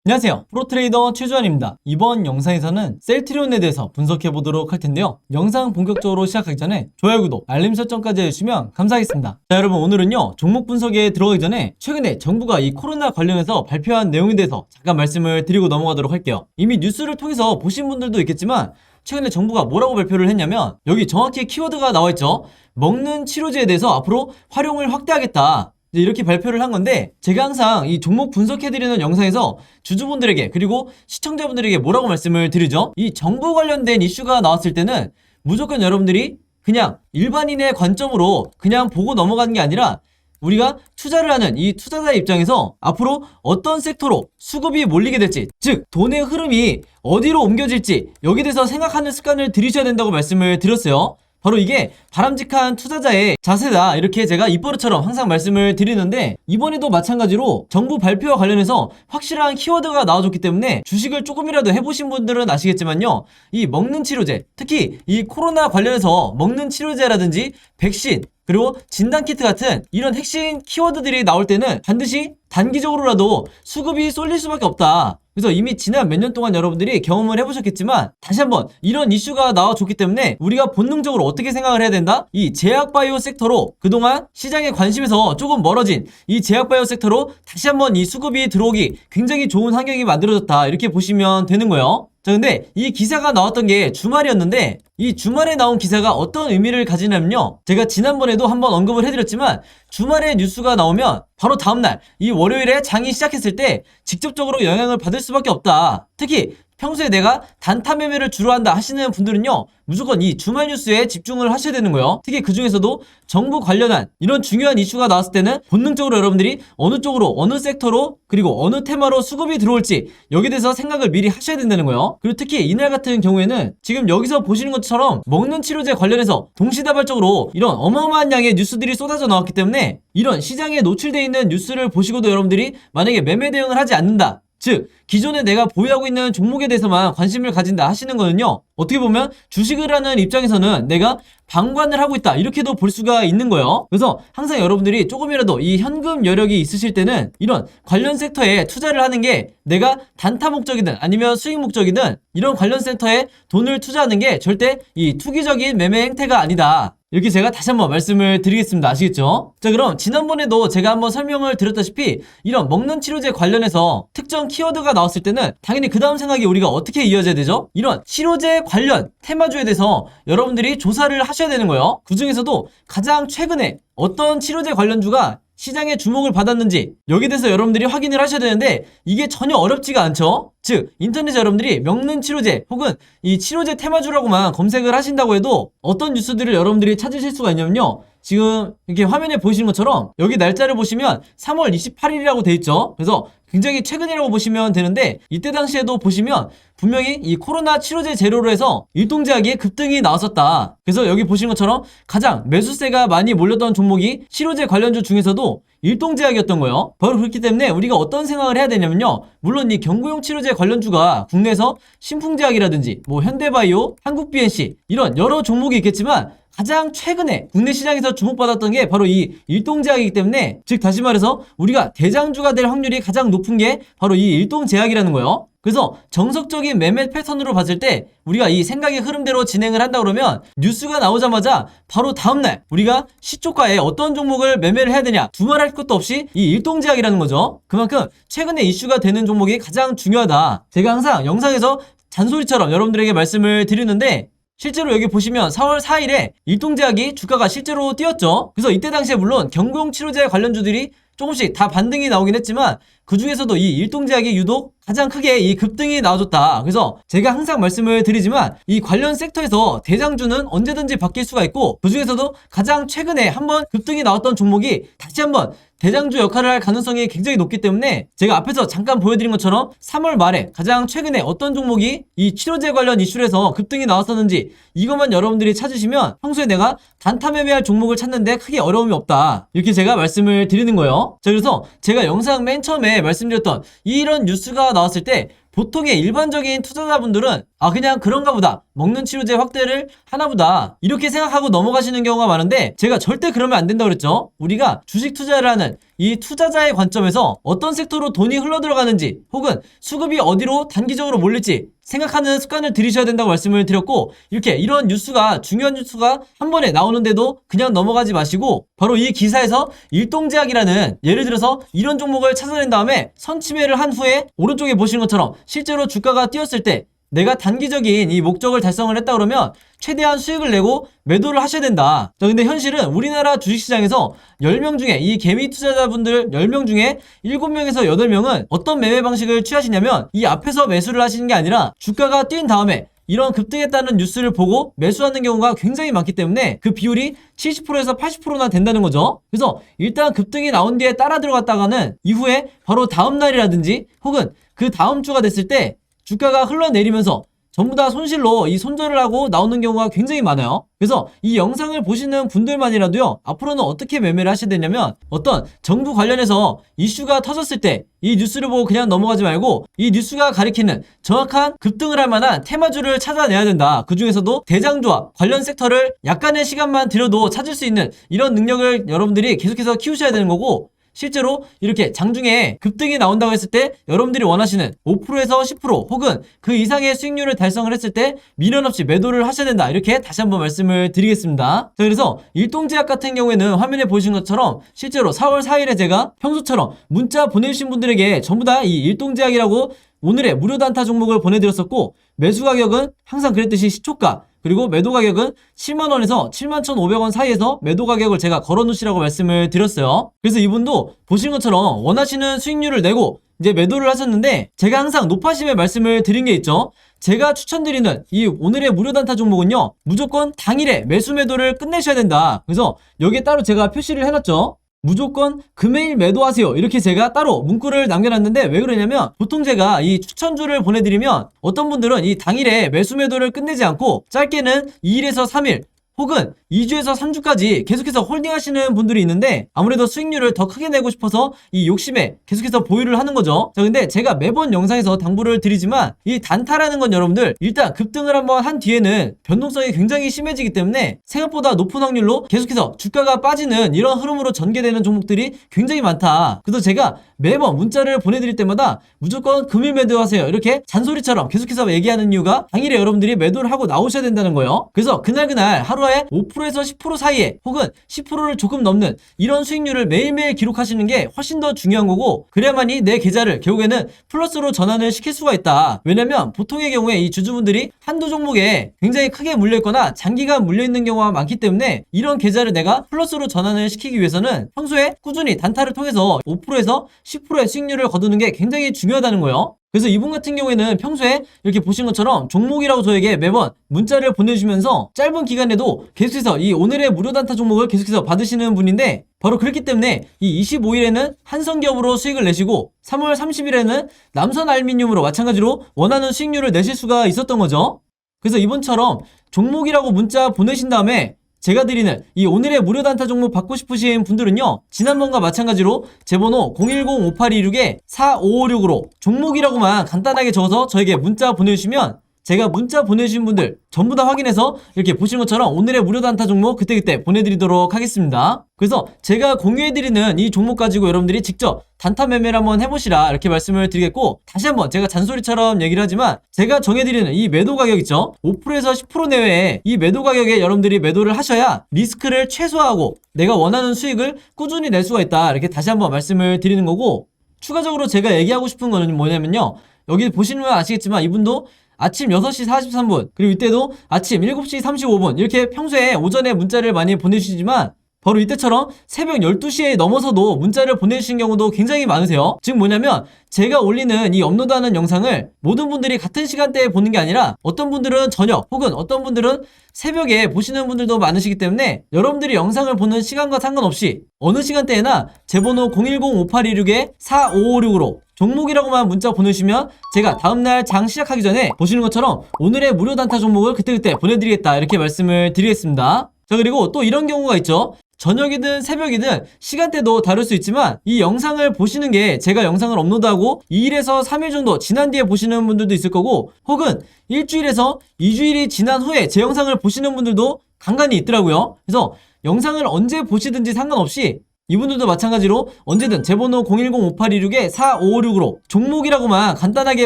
안녕하세요, 프로트레이더 최주환입니다. 이번 영상에서는 셀트리온에 대해서 분석해보도록 할 텐데요, 영상 본격적으로 시작하기 전에 좋아요, 구독, 알림 설정까지 해주시면 감사하겠습니다. 자, 여러분, 오늘은요 종목 분석에 들어가기 전에 최근에 정부가 이 코로나 관련해서 발표한 내용에 대해서 잠깐 말씀을 드리고 넘어가도록 할게요. 이미 뉴스를 통해서 보신 분들도 있겠지만 최근에 정부가 뭐라고 발표를 했냐면, 여기 정확히 키워드가 나와있죠. 먹는 치료제에 대해서 앞으로 활용을 확대하겠다, 이렇게 발표를 한 건데, 제가 항상 이 종목 분석해드리는 영상에서 주주분들에게 그리고 시청자분들에게 뭐라고 말씀을 드리죠? 이 정부 관련된 이슈가 나왔을 때는 무조건 여러분들이 그냥 일반인의 관점으로 그냥 보고 넘어가는 게 아니라, 우리가 투자를 하는 이 투자자의 입장에서 앞으로 어떤 섹터로 수급이 몰리게 될지, 즉 돈의 흐름이 어디로 옮겨질지, 여기에 대해서 생각하는 습관을 들이셔야 된다고 말씀을 드렸어요. 바로 이게 바람직한 투자자의 자세다, 이렇게 제가 입버릇처럼 항상 말씀을 드리는데, 이번에도 마찬가지로 정부 발표와 관련해서 확실한 키워드가 나와줬기 때문에 주식을 조금이라도 해보신 분들은 아시겠지만요, 이 먹는 치료제, 특히 이 코로나 관련해서 먹는 치료제라든지 백신, 그리고 진단키트 같은 이런 핵심 키워드들이 나올 때는 반드시 단기적으로라도 수급이 쏠릴 수밖에 없다. 그래서 이미 지난 몇 년 동안 여러분들이 경험을 해보셨겠지만, 다시 한번 이런 이슈가 나와줬기 때문에 우리가 본능적으로 어떻게 생각을 해야 된다? 이 제약바이오 섹터로, 그동안 시장의 관심에서 조금 멀어진 이 제약바이오 섹터로 다시 한번 이 수급이 들어오기 굉장히 좋은 환경이 만들어졌다, 이렇게 보시면 되는 거예요. 자, 근데 이 기사가 나왔던 게 주말이었는데, 이 주말에 나온 기사가 어떤 의미를 가지냐면요, 제가 지난번에도 한번 언급을 해드렸지만, 주말에 뉴스가 나오면 바로 다음날 이 월요일에 장이 시작했을 때 직접적으로 영향을 받을 수밖에 없다. 특히 평소에 내가 단타 매매를 주로 한다 하시는 분들은요, 무조건 이 주말 뉴스에 집중을 하셔야 되는 거예요. 특히 그 중에서도 정부 관련한 이런 중요한 이슈가 나왔을 때는 본능적으로 여러분들이 어느 쪽으로, 어느 섹터로, 그리고 어느 테마로 수급이 들어올지, 여기에 대해서 생각을 미리 하셔야 된다는 거예요. 그리고 특히 이날 같은 경우에는 지금 여기서 보시는 것처럼 먹는 치료제 관련해서 동시다발적으로 이런 어마어마한 양의 뉴스들이 쏟아져 나왔기 때문에, 이런 시장에 노출되어 있는 뉴스를 보시고도 여러분들이 만약에 매매 대응을 하지 않는다, 즉 기존에 내가 보유하고 있는 종목에 대해서만 관심을 가진다 하시는 거는요, 어떻게 보면 주식을 하는 입장에서는 내가 방관을 하고 있다, 이렇게도 볼 수가 있는 거예요. 그래서 항상 여러분들이 조금이라도 이 현금 여력이 있으실 때는 이런 관련 섹터에 투자를 하는 게, 내가 단타 목적이든 아니면 수익 목적이든 이런 관련 섹터에 돈을 투자하는 게 절대 이 투기적인 매매 행태가 아니다, 이렇게 제가 다시 한번 말씀을 드리겠습니다. 아시겠죠? 자, 그럼 지난번에도 제가 한번 설명을 드렸다시피 이런 먹는 치료제 관련해서 특정 키워드가 나왔을 때는 당연히 그 다음 생각이 우리가 어떻게 이어져야 되죠? 이런 치료제 관련 테마주에 대해서 여러분들이 조사를 하셔야 되는 거예요. 그 중에서도 가장 최근에 어떤 치료제 관련주가 시장의 주목을 받았는지, 여기에 대해서 여러분들이 확인을 하셔야 되는데, 이게 전혀 어렵지가 않죠? 즉 인터넷에 여러분들이 먹는 치료제 혹은 이 치료제 테마주라고만 검색을 하신다고 해도 어떤 뉴스들을 여러분들이 찾으실 수가 있냐면요, 지금 이렇게 화면에 보시는 것처럼 여기 날짜를 보시면 3월 28일이라고 돼 있죠. 그래서 굉장히 최근이라고 보시면 되는데, 이때 당시에도 보시면 분명히 이 코로나 치료제 재료로 해서 일동제약이 급등이 나왔었다. 그래서 여기 보시는 것처럼 가장 매수세가 많이 몰렸던 종목이 치료제 관련주 중에서도 일동제약이었던 거예요. 바로 그렇기 때문에 우리가 어떤 생각을 해야 되냐면요, 물론 이 경구용 치료제 관련주가 국내에서 신풍제약이라든지 뭐 현대바이오, 한국BNC 이런 여러 종목이 있겠지만, 가장 최근에 국내 시장에서 주목받았던 게 바로 이 일동제약이기 때문에, 즉 다시 말해서 우리가 대장주가 될 확률이 가장 높은 게 바로 이 일동제약이라는 거예요. 그래서 정석적인 매매 패턴으로 봤을 때 우리가 이 생각의 흐름대로 진행을 한다 그러면, 뉴스가 나오자마자 바로 다음날 우리가 시초가에 어떤 종목을 매매를 해야 되냐 두말할 것도 없이 이 일동제약이라는 거죠. 그만큼 최근에 이슈가 되는 종목이 가장 중요하다, 제가 항상 영상에서 잔소리처럼 여러분들에게 말씀을 드리는데, 실제로 여기 보시면 4월 4일에 일동제약이 주가가 실제로 뛰었죠. 그래서 이때 당시에 물론 경구용 치료제 관련주들이 조금씩 다 반등이 나오긴 했지만, 그 중에서도 이 일동제약이 유독 가장 크게 이 급등이 나와줬다. 그래서 제가 항상 말씀을 드리지만, 이 관련 섹터에서 대장주는 언제든지 바뀔 수가 있고, 그 중에서도 가장 최근에 한번 급등이 나왔던 종목이 다시 한번 대장주 역할을 할 가능성이 굉장히 높기 때문에, 제가 앞에서 잠깐 보여드린 것처럼 3월 말에 가장 최근에 어떤 종목이 이 치료제 관련 이슈로 해서 급등이 나왔었는지, 이것만 여러분들이 찾으시면 평소에 내가 단타 매매할 종목을 찾는데 크게 어려움이 없다, 이렇게 제가 말씀을 드리는 거예요. 자, 그래서 제가 영상 맨 처음에 말씀드렸던 이런 뉴스가 나왔을 때 보통의 일반적인 투자자분들은 그냥 그런가 보다, 먹는 치료제 확대를 하나보다, 이렇게 생각하고 넘어가시는 경우가 많은데, 제가 절대 그러면 안 된다고 그랬죠. 우리가 주식 투자를 하는 이 투자자의 관점에서 어떤 섹터로 돈이 흘러들어가는지, 혹은 수급이 어디로 단기적으로 몰릴지 생각하는 습관을 들이셔야 된다고 말씀을 드렸고, 이렇게 이런 뉴스가, 중요한 뉴스가 한 번에 나오는데도 그냥 넘어가지 마시고, 바로 이 기사에서 일동제약이라는, 예를 들어서 이런 종목을 찾아낸 다음에 선침해를 한 후에 오른쪽에 보시는 것처럼 실제로 주가가 뛰었을 때 내가 단기적인 이 목적을 달성을 했다 그러면 최대한 수익을 내고 매도를 하셔야 된다. 자, 근데 현실은 우리나라 주식시장에서 10명 중에, 이 개미 투자자분들 10명 중에 7명에서 8명은 어떤 매매 방식을 취하시냐면, 이 앞에서 매수를 하시는 게 아니라 주가가 뛴 다음에 이런 급등했다는 뉴스를 보고 매수하는 경우가 굉장히 많기 때문에 그 비율이 70%에서 80%나 된다는 거죠. 그래서 일단 급등이 나온 뒤에 따라 들어갔다가는 이후에 바로 다음 날이라든지 혹은 그 다음 주가 됐을 때 주가가 흘러내리면서 전부 다 손실로 이 손절을 하고 나오는 경우가 굉장히 많아요. 그래서 이 영상을 보시는 분들만이라도요, 앞으로는 어떻게 매매를 하셔야 되냐면, 어떤 정부 관련해서 이슈가 터졌을 때 이 뉴스를 보고 그냥 넘어가지 말고 이 뉴스가 가리키는 정확한 급등을 할 만한 테마주를 찾아내야 된다. 그 중에서도 대장주와 관련 섹터를 약간의 시간만 들여도 찾을 수 있는 이런 능력을 여러분들이 계속해서 키우셔야 되는 거고, 실제로 이렇게 장중에 급등이 나온다고 했을 때 여러분들이 원하시는 5%에서 10% 혹은 그 이상의 수익률을 달성을 했을 때 미련 없이 매도를 하셔야 된다. 이렇게 다시 한번 말씀을 드리겠습니다. 자, 그래서 일동제약 같은 경우에는 화면에 보신 것처럼 실제로 4월 4일에 제가 평소처럼 문자 보내주신 분들에게 전부 다 이 일동제약이라고 오늘의 무료 단타 종목을 보내드렸었고, 매수 가격은 항상 그랬듯이 시초가, 그리고 매도 가격은 7만원에서 71,500원 사이에서 매도 가격을 제가 걸어놓으시라고 말씀을 드렸어요. 그래서 이분도 보신 것처럼 원하시는 수익률을 내고 이제 매도를 하셨는데, 제가 항상 높아심에 말씀을 드린 게 있죠. 제가 추천드리는 이 오늘의 무료 단타 종목은요, 무조건 당일에 매수 매도를 끝내셔야 된다. 그래서 여기에 따로 제가 표시를 해놨죠. 무조건 금요일 매도하세요. 이렇게 제가 따로 문구를 남겨놨는데, 왜 그러냐면 보통 제가 이 추천주를 보내드리면 어떤 분들은 이 당일에 매수 매도를 끝내지 않고 짧게는 2일에서 3일 혹은 2주에서 3주까지 계속해서 홀딩 하시는 분들이 있는데, 아무래도 수익률을 더 크게 내고 싶어서 이 욕심에 계속해서 보유를 하는 거죠. 자, 근데 제가 매번 영상에서 당부를 드리지만 이 단타라는 건 여러분들 일단 급등을 한번 한 뒤에는 변동성이 굉장히 심해지기 때문에 생각보다 높은 확률로 계속해서 주가가 빠지는 이런 흐름으로 전개되는 종목들이 굉장히 많다. 그래서 제가 매번 문자를 보내드릴 때마다 무조건 금일 매도하세요, 이렇게 잔소리처럼 계속해서 얘기하는 이유가 당일에 여러분들이 매도를 하고 나오셔야 된다는 거예요. 그래서 그날 하루에 5%에서 10% 사이에 혹은 10%를 조금 넘는 이런 수익률을 매일매일 기록하시는 게 훨씬 더 중요한 거고, 그래야만이 내 계좌를 결국에는 플러스로 전환을 시킬 수가 있다. 왜냐면 보통의 경우에 이 주주분들이 한두 종목에 굉장히 크게 물려있거나 장기간 물려있는 경우가 많기 때문에 이런 계좌를 내가 플러스로 전환을 시키기 위해서는 평소에 꾸준히 단타를 통해서 5%에서 10%의 수익률을 거두는 게 굉장히 중요하다는 거예요. 그래서 이분 같은 경우에는 평소에 이렇게 보신 것처럼 종목이라고 저에게 매번 문자를 보내주시면서 짧은 기간에도 계속해서 이 오늘의 무료 단타 종목을 계속해서 받으시는 분인데, 바로 그렇기 때문에 이 25일에는 한성기업으로 수익을 내시고 3월 30일에는 남선알미늄으로 마찬가지로 원하는 수익률을 내실 수가 있었던 거죠. 그래서 이번처럼 종목이라고 문자 보내신 다음에 제가 드리는 이 오늘의 무료 단타 종목 받고 싶으신 분들은요, 지난번과 마찬가지로 제 번호 010-5826-4556으로 종목이라고만 간단하게 적어서 저에게 문자 보내주시면 제가 문자 보내주신 분들 전부 다 확인해서 이렇게 보시는 것처럼 오늘의 무료 단타 종목 그때그때 보내드리도록 하겠습니다. 그래서 제가 공유해드리는 이 종목 가지고 여러분들이 직접 단타 매매를 한번 해보시라, 이렇게 말씀을 드리겠고, 다시 한번 제가 잔소리처럼 얘기를 하지만 제가 정해드리는 이 매도 가격 있죠, 5%에서 10% 내외에 이 매도 가격에 여러분들이 매도를 하셔야 리스크를 최소화하고 내가 원하는 수익을 꾸준히 낼 수가 있다, 이렇게 다시 한번 말씀을 드리는 거고, 추가적으로 제가 얘기하고 싶은 거는 뭐냐면요, 여기 보시면 아시겠지만 이분도 아침 6시 43분 그리고 이때도 아침 7시 35분 이렇게 평소에 오전에 문자를 많이 보내주시지만 바로 이때처럼 새벽 12시에 넘어서도 문자를 보내주신 경우도 굉장히 많으세요. 즉 뭐냐면 제가 올리는 이 업로드하는 영상을 모든 분들이 같은 시간대에 보는 게 아니라 어떤 분들은 저녁 혹은 어떤 분들은 새벽에 보시는 분들도 많으시기 때문에 여러분들이 영상을 보는 시간과 상관없이 어느 시간대에나 제 번호 010-5826-4556으로 종목이라고만 문자 보내주시면 제가 다음날 장 시작하기 전에 보시는 것처럼 오늘의 무료 단타 종목을 그때그때 보내드리겠다, 이렇게 말씀을 드리겠습니다. 자, 그리고 또 이런 경우가 있죠. 저녁이든 새벽이든 시간대도 다를 수 있지만 이 영상을 보시는 게 제가 영상을 업로드하고 2일에서 3일 정도 지난 뒤에 보시는 분들도 있을 거고 혹은 일주일에서 2주일이 지난 후에 제 영상을 보시는 분들도 간간히 있더라고요. 그래서 영상을 언제 보시든지 상관없이 이분들도 마찬가지로 언제든 제 번호 010-5826-4556으로 종목이라고만 간단하게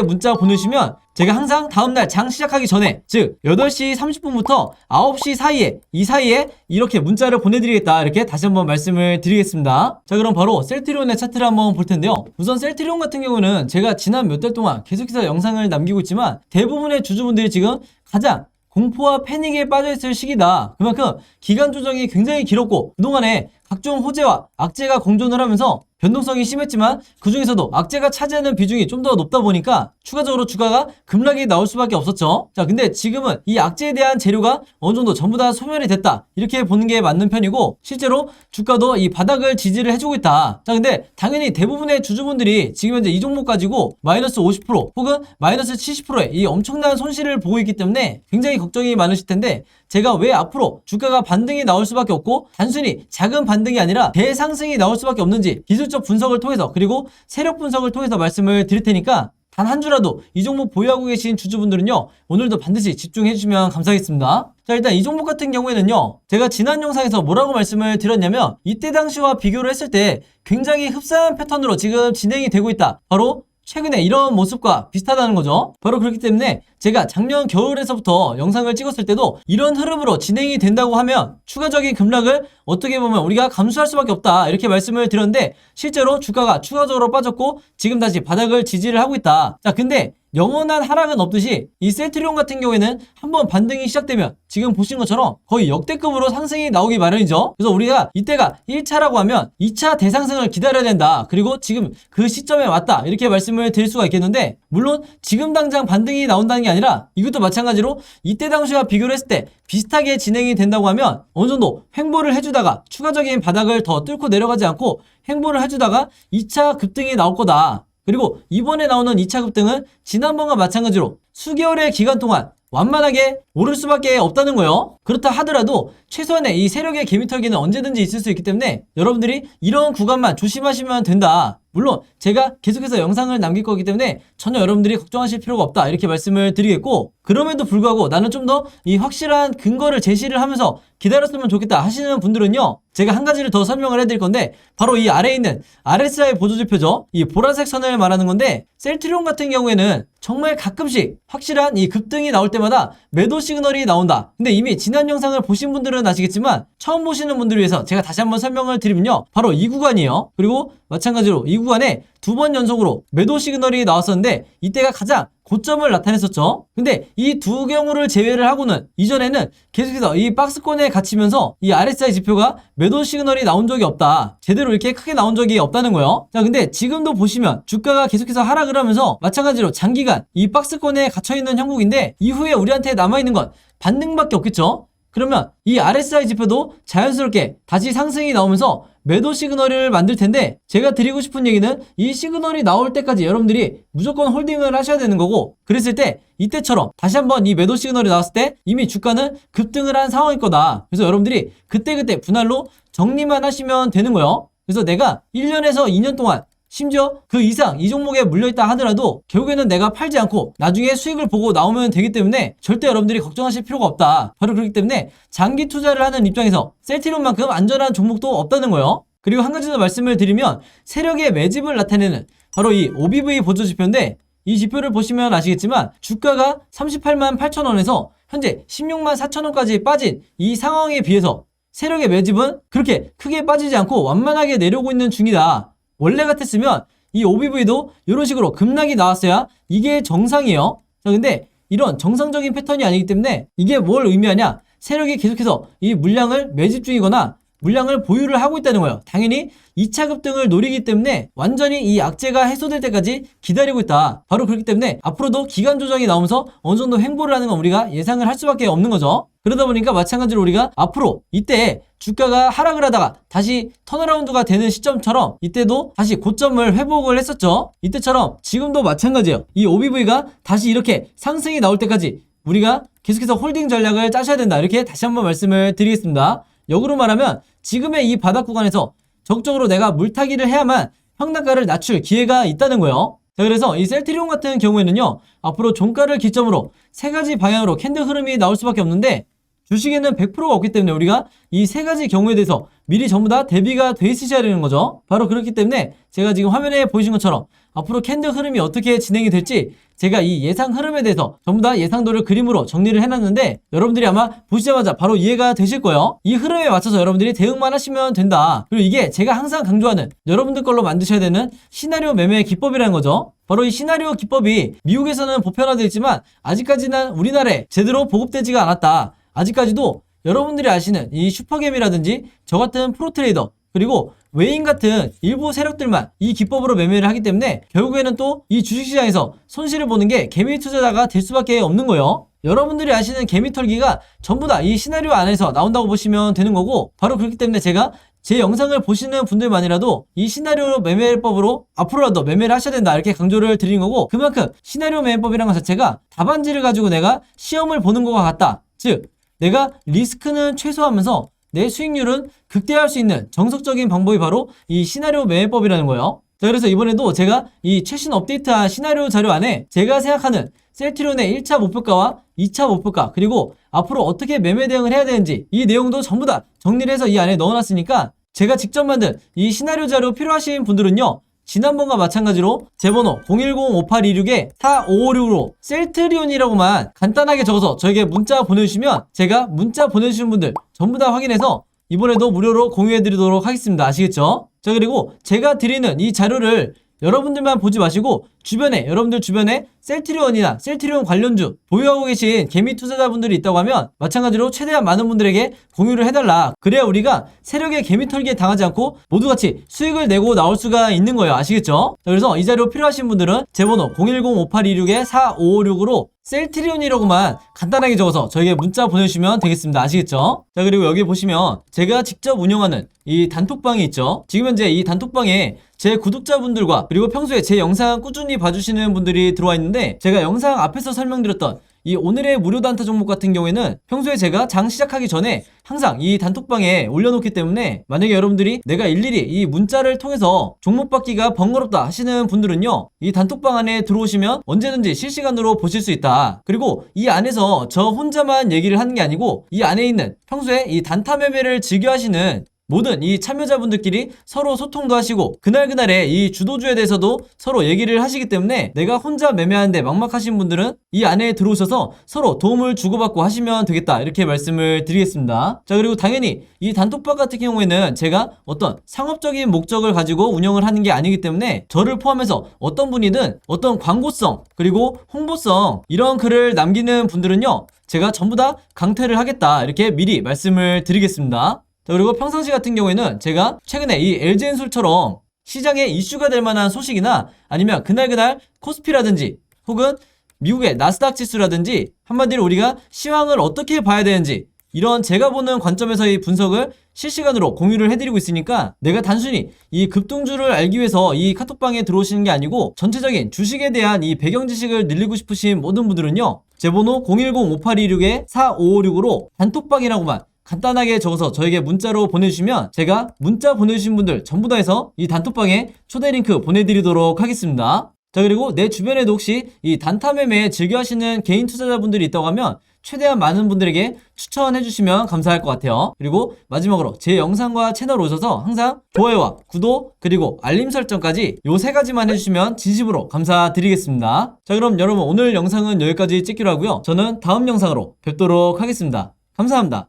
문자 보내주시면 제가 항상 다음날 장 시작하기 전에 즉 8시 30분부터 9시 사이에 이 사이에 이렇게 문자를 보내드리겠다 이렇게 다시 한번 말씀을 드리겠습니다. 자 그럼 바로 셀트리온의 차트를 한번 볼 텐데요. 우선 셀트리온 같은 경우는 제가 지난 몇 달 동안 계속해서 영상을 남기고 있지만 대부분의 주주분들이 지금 가장 공포와 패닉에 빠져있을 시기다. 그만큼 기간 조정이 굉장히 길었고 그동안에 각종 호재와 악재가 공존을 하면서 변동성이 심했지만 그 중에서도 악재가 차지하는 비중이 좀 더 높다 보니까 추가적으로 주가가 급락이 나올 수밖에 없었죠. 자 근데 지금은 이 악재에 대한 재료가 어느 정도 전부 다 소멸이 됐다 이렇게 보는 게 맞는 편이고 실제로 주가도 이 바닥을 지지를 해주고 있다. 자 근데 당연히 대부분의 주주분들이 지금 현재 이 종목 가지고 마이너스 50% 혹은 마이너스 70%의 이 엄청난 손실을 보고 있기 때문에 굉장히 걱정이 많으실 텐데 제가 왜 앞으로 주가가 반등이 나올 수밖에 없고 단순히 작은 반등이 아니라 대상승이 나올 수밖에 없는지 기술적 분석을 통해서 그리고 세력 분석을 통해서 말씀을 드릴 테니까 단 한 주라도 이 종목 보유하고 계신 주주분들은요 오늘도 반드시 집중해 주시면 감사하겠습니다. 자 일단 이 종목 같은 경우에는요 제가 지난 영상에서 뭐라고 말씀을 드렸냐면 이때 당시와 비교를 했을 때 굉장히 흡사한 패턴으로 지금 진행이 되고 있다. 바로 최근에 이런 모습과 비슷하다는 거죠. 바로 그렇기 때문에 제가 작년 겨울에서부터 영상을 찍었을 때도 이런 흐름으로 진행이 된다고 하면 추가적인 급락을 어떻게 보면 우리가 감수할 수밖에 없다 이렇게 말씀을 드렸는데 실제로 주가가 추가적으로 빠졌고 지금 다시 바닥을 지지를 하고 있다. 자 근데 영원한 하락은 없듯이 이 셀트리온 같은 경우에는 한번 반등이 시작되면 지금 보신 것처럼 거의 역대급으로 상승이 나오기 마련이죠. 그래서 우리가 이때가 1차라고 하면 2차 대상승을 기다려야 된다. 그리고 지금 그 시점에 왔다. 이렇게 말씀을 드릴 수가 있겠는데 물론 지금 당장 반등이 나온다는 게 아니라 이것도 마찬가지로 이때 당시와 비교를 했을 때 비슷하게 진행이 된다고 하면 어느 정도 횡보를 해주다가 추가적인 바닥을 더 뚫고 내려가지 않고 횡보를 해주다가 2차 급등이 나올 거다. 그리고 이번에 나오는 2차 급등은 지난번과 마찬가지로 수개월의 기간 동안 완만하게 오를 수밖에 없다는 거예요. 그렇다 하더라도 최소한의 이 세력의 개미털기는 언제든지 있을 수 있기 때문에 여러분들이 이런 구간만 조심하시면 된다. 물론 제가 계속해서 영상을 남길 거기 때문에 전혀 여러분들이 걱정하실 필요가 없다 이렇게 말씀을 드리겠고 그럼에도 불구하고 나는 좀 더 이 확실한 근거를 제시를 하면서 기다렸으면 좋겠다 하시는 분들은요 제가 한 가지를 더 설명을 해드릴 건데 바로 이 아래에 있는 RSI 보조지표죠. 이 보라색 선을 말하는 건데 셀트리온 같은 경우에는 정말 가끔씩 확실한 이 급등이 나올 때마다 매도 시그널이 나온다. 근데 이미 지난 영상을 보신 분들은 아시겠지만 처음 보시는 분들을 위해서 제가 다시 한번 설명을 드리면요 바로 이 구간이에요. 그리고 마찬가지로 이 구간에 2번 연속으로 매도 시그널이 나왔었는데 이때가 가장 고점을 나타냈었죠. 근데 이 두 경우를 제외를 하고는 이전에는 계속해서 이 박스권에 갇히면서 이 RSI 지표가 매도 시그널이 나온 적이 없다. 제대로 이렇게 크게 나온 적이 없다는 거예요. 자 근데 지금도 보시면 주가가 계속해서 하락을 하면서 마찬가지로 장기간 이 박스권에 갇혀있는 형국인데 이후에 우리한테 남아있는 건 반등밖에 없겠죠. 그러면 이 RSI 지표도 자연스럽게 다시 상승이 나오면서 매도 시그널을 만들 텐데 제가 드리고 싶은 얘기는 이 시그널이 나올 때까지 여러분들이 무조건 홀딩을 하셔야 되는 거고 그랬을 때 이때처럼 다시 한번 이 매도 시그널이 나왔을 때 이미 주가는 급등을 한 상황일 거다. 그래서 여러분들이 그때그때 분할로 정리만 하시면 되는 거예요. 그래서 내가 1년에서 2년 동안 심지어 그 이상 이 종목에 물려있다 하더라도 결국에는 내가 팔지 않고 나중에 수익을 보고 나오면 되기 때문에 절대 여러분들이 걱정하실 필요가 없다. 바로 그렇기 때문에 장기 투자를 하는 입장에서 셀트리온만큼 안전한 종목도 없다는 거예요. 그리고 한 가지 더 말씀을 드리면 세력의 매집을 나타내는 바로 이 OBV 보조지표인데 이 지표를 보시면 아시겠지만 주가가 38만 8천 원에서 현재 16만 4천 원까지 빠진 이 상황에 비해서 세력의 매집은 그렇게 크게 빠지지 않고 완만하게 내려오고 있는 중이다. 원래 같았으면 이 OBV도 이런 식으로 급락이 나왔어야 이게 정상이에요. 자, 근데 이런 정상적인 패턴이 아니기 때문에 이게 뭘 의미하냐? 세력이 계속해서 이 물량을 매집 중이거나 물량을 보유를 하고 있다는 거예요. 당연히 2차 급등을 노리기 때문에 완전히 이 악재가 해소될 때까지 기다리고 있다. 바로 그렇기 때문에 앞으로도 기간 조정이 나오면서 어느 정도 횡보를 하는 건 우리가 예상을 할 수밖에 없는 거죠. 그러다 보니까 마찬가지로 우리가 앞으로 이때 주가가 하락을 하다가 다시 턴어라운드가 되는 시점처럼 이때도 다시 고점을 회복을 했었죠. 이때처럼 지금도 마찬가지예요. 이 OBV가 다시 이렇게 상승이 나올 때까지 우리가 계속해서 홀딩 전략을 짜셔야 된다. 이렇게 다시 한번 말씀을 드리겠습니다. 역으로 말하면 지금의 이 바닥 구간에서 적극적으로 내가 물타기를 해야만 평단가를 낮출 기회가 있다는 거예요. 자, 그래서 이 셀트리온 같은 경우에는요, 앞으로 종가를 기점으로 세 가지 방향으로 캔들 흐름이 나올 수밖에 없는데, 주식에는 100%가 없기 때문에 우리가 이 세 가지 경우에 대해서 미리 전부 다 대비가 돼 있으셔야 되는 거죠. 바로 그렇기 때문에 제가 지금 화면에 보이신 것처럼 앞으로 캔들 흐름이 어떻게 진행이 될지 제가 이 예상 흐름에 대해서 전부 다 예상도를 그림으로 정리를 해놨는데, 여러분들이 아마 보시자마자 바로 이해가 되실 거예요. 이 흐름에 맞춰서 여러분들이 대응만 하시면 된다. 그리고 이게 제가 항상 강조하는 여러분들 걸로 만드셔야 되는 시나리오 매매 기법이라는 거죠. 바로 이 시나리오 기법이 미국에서는 보편화되어 있지만 아직까지는 우리나라에 제대로 보급되지가 않았다. 아직까지도 여러분들이 아시는 이 슈퍼겜이라든지 저 같은 프로트레이더, 그리고 외인 같은 일부 세력들만 이 기법으로 매매를 하기 때문에 결국에는 또 이 주식시장에서 손실을 보는 게 개미 투자자가 될 수밖에 없는 거예요. 여러분들이 아시는 개미 털기가 전부 다 이 시나리오 안에서 나온다고 보시면 되는 거고, 바로 그렇기 때문에 제가 제 영상을 보시는 분들만이라도 이 시나리오 매매법으로 앞으로라도 매매를 하셔야 된다 이렇게 강조를 드리는 거고, 그만큼 시나리오 매매법이라는 것 자체가 답안지를 가지고 내가 시험을 보는 것과 같다. 즉 내가 리스크는 최소화하면서 내 수익률은 극대화할 수 있는 정석적인 방법이 바로 이 시나리오 매매법이라는 거예요. 자, 그래서 이번에도 제가 이 최신 업데이트한 시나리오 자료 안에 제가 생각하는 셀트리온의 1차 목표가와 2차 목표가, 그리고 앞으로 어떻게 매매 대응을 해야 되는지 이 내용도 전부 다 정리를 해서 이 안에 넣어놨으니까 제가 직접 만든 이 시나리오 자료 필요하신 분들은요, 지난번과 마찬가지로 제 번호 010-5826-4556으로 셀트리온이라고만 간단하게 적어서 저에게 문자 보내주시면 제가 문자 보내주신 분들 전부 다 확인해서 이번에도 무료로 공유해드리도록 하겠습니다. 아시겠죠? 자, 그리고 제가 드리는 이 자료를 여러분들만 보지 마시고 여러분들 주변에 셀트리온이나 셀트리온 관련주 보유하고 계신 개미 투자자분들이 있다고 하면 마찬가지로 최대한 많은 분들에게 공유를 해달라. 그래야 우리가 세력의 개미 털기에 당하지 않고 모두 같이 수익을 내고 나올 수가 있는 거예요. 아시겠죠? 자, 그래서 이 자료 필요하신 분들은 제 번호 010-5826-4556으로 셀트리온이라고만 간단하게 적어서 저에게 문자 보내주시면 되겠습니다. 아시겠죠? 자, 그리고 여기 보시면 제가 직접 운영하는 이 단톡방이 있죠. 지금 현재 이 단톡방에 제 구독자분들과 그리고 평소에 제 영상 꾸준히 봐주시는 분들이 들어와 있는데, 제가 영상 앞에서 설명드렸던 이 오늘의 무료 단타 종목 같은 경우에는 평소에 제가 장 시작하기 전에 항상 이 단톡방에 올려놓기 때문에 만약에 여러분들이 내가 일일이 이 문자를 통해서 종목 받기가 번거롭다 하시는 분들은요, 이 단톡방 안에 들어오시면 언제든지 실시간으로 보실 수 있다. 그리고 이 안에서 저 혼자만 얘기를 하는 게 아니고 이 안에 있는 평소에 이 단타 매매를 즐겨 하시는 모든 이 참여자분들끼리 서로 소통도 하시고 그날그날의 이 주도주에 대해서도 서로 얘기를 하시기 때문에 내가 혼자 매매하는데 막막하신 분들은 이 안에 들어오셔서 서로 도움을 주고받고 하시면 되겠다 이렇게 말씀을 드리겠습니다. 자, 그리고 당연히 이 단톡방 같은 경우에는 제가 어떤 상업적인 목적을 가지고 운영을 하는 게 아니기 때문에 저를 포함해서 어떤 분이든 어떤 광고성 그리고 홍보성 이런 글을 남기는 분들은요, 제가 전부 다 강퇴를 하겠다 이렇게 미리 말씀을 드리겠습니다. 자, 그리고 평상시 같은 경우에는 제가 최근에 이 LG엔솔처럼 시장에 이슈가 될 만한 소식이나 아니면 그날 코스피라든지 혹은 미국의 나스닥 지수라든지 한마디로 우리가 시황을 어떻게 봐야 되는지 이런 제가 보는 관점에서의 분석을 실시간으로 공유를 해드리고 있으니까 내가 단순히 이 급등주를 알기 위해서 이 카톡방에 들어오시는 게 아니고 전체적인 주식에 대한 이 배경 지식을 늘리고 싶으신 모든 분들은요, 제 번호 010-5826-4556으로 단톡방이라고만 간단하게 적어서 저에게 문자로 보내주시면 제가 문자 보내주신 분들 전부 다 해서 이 단톡방에 초대 링크 보내드리도록 하겠습니다. 자, 그리고 내 주변에도 혹시 이 단타 매매 즐겨 하시는 개인 투자자분들이 있다고 하면 최대한 많은 분들에게 추천해 주시면 감사할 것 같아요. 그리고 마지막으로 제 영상과 채널 오셔서 항상 좋아요와 구독 그리고 알림 설정까지 요 세 가지만 해주시면 진심으로 감사드리겠습니다. 자, 그럼 여러분 오늘 영상은 여기까지 찍기로 하고요. 저는 다음 영상으로 뵙도록 하겠습니다. 감사합니다.